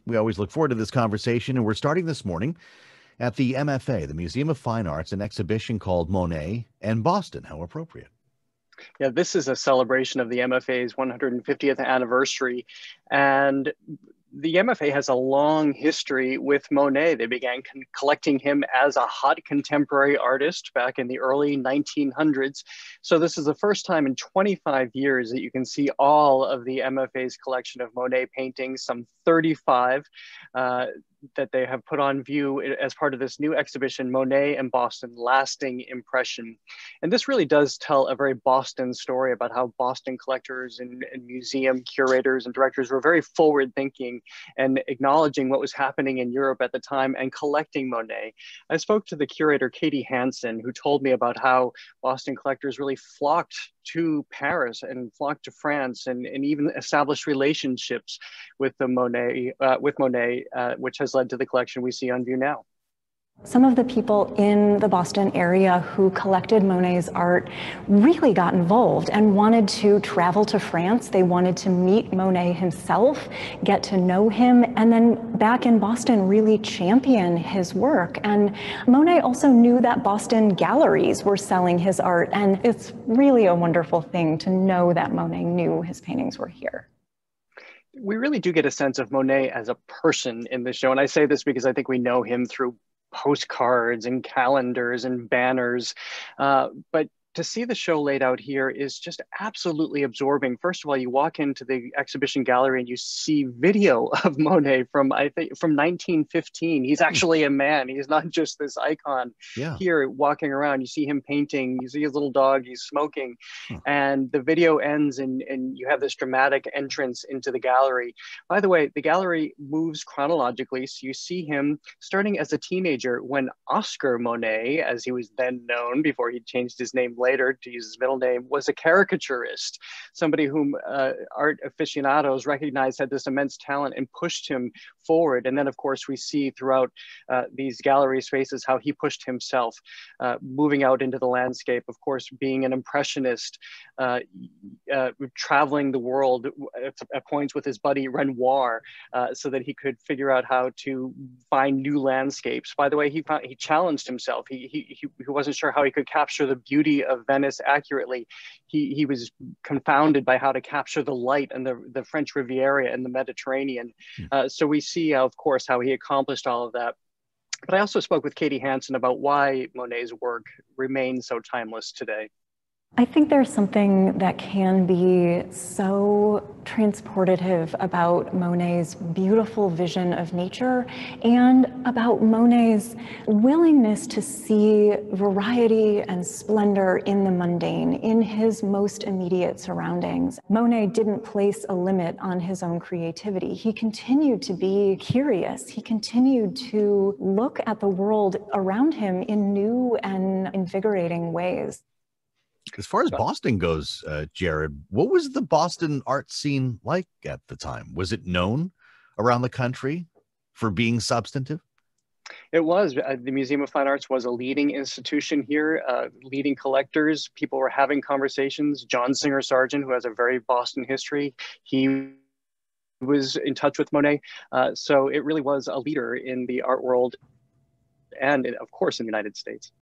We always look forward to this conversation, and we're starting this morning at the MFA, the Museum of Fine Arts, an exhibition called Monet and Boston. How appropriate. Yeah, this is a celebration of the MFA's 150th anniversary. And the MFA has a long history with Monet. They began collecting him as a hot contemporary artist back in the early 1900s. So this is the first time in 25 years that you can see all of the MFA's collection of Monet paintings, some 35 that they have put on view as part of this new exhibition, Monet and Boston, Lasting Impression. And this really does tell a very Boston story about how Boston collectors and museum curators and directors were very forward thinking and acknowledging what was happening in Europe at the time and collecting Monet. I spoke to the curator, Katie Hansen, who told me about how Boston collectors really flocked to Paris and flocked to France and even established relationships with Monet, which has led to the collection we see on view now. Some of the people in the Boston area who collected Monet's art really got involved and wanted to travel to France. They wanted to meet Monet himself, get to know him, and then back in Boston really champion his work. And Monet also knew that Boston galleries were selling his art, and it's really a wonderful thing to know that Monet knew his paintings were here. We really do get a sense of Monet as a person in this show, and I say this because I think we know him through postcards and calendars and banners. But to see the show laid out here is just absolutely absorbing. First of all, you walk into the exhibition gallery and you see video of Monet from 1915. He's actually a man. He's not just this icon here walking around. You see him painting, you see his little dog, he's smoking. And the video ends and you have this dramatic entrance into the gallery. By the way, the gallery moves chronologically. So you see him starting as a teenager when Oscar Monet, as he was then known before he changed his name later to use his middle name, was a caricaturist, somebody whom art aficionados recognized had this immense talent and pushed him forward. And then, of course, we see throughout these gallery spaces how he pushed himself, moving out into the landscape, of course, being an impressionist, traveling the world at points with his buddy Renoir, so that he could figure out how to find new landscapes. By the way, he challenged himself. He wasn't sure how he could capture the beauty of Venice accurately. He was confounded by how to capture the light and the French Riviera and the Mediterranean. So we see, of course, how he accomplished all of that. But I also spoke with Katie Hansen about why Monet's work remains so timeless today. I think there's something that can be so transportative about Monet's beautiful vision of nature and about Monet's willingness to see variety and splendor in the mundane, in his most immediate surroundings. Monet didn't place a limit on his own creativity. He continued to be curious. He continued to look at the world around him in new and invigorating ways. As far as Boston goes, Jared, what was the Boston art scene like at the time? Was it known around the country for being substantive? It was. The Museum of Fine Arts was a leading institution here, leading collectors. People were having conversations. John Singer Sargent, who has a very Boston history, he was in touch with Monet. So it really was a leader in the art world and, of course, in the United States.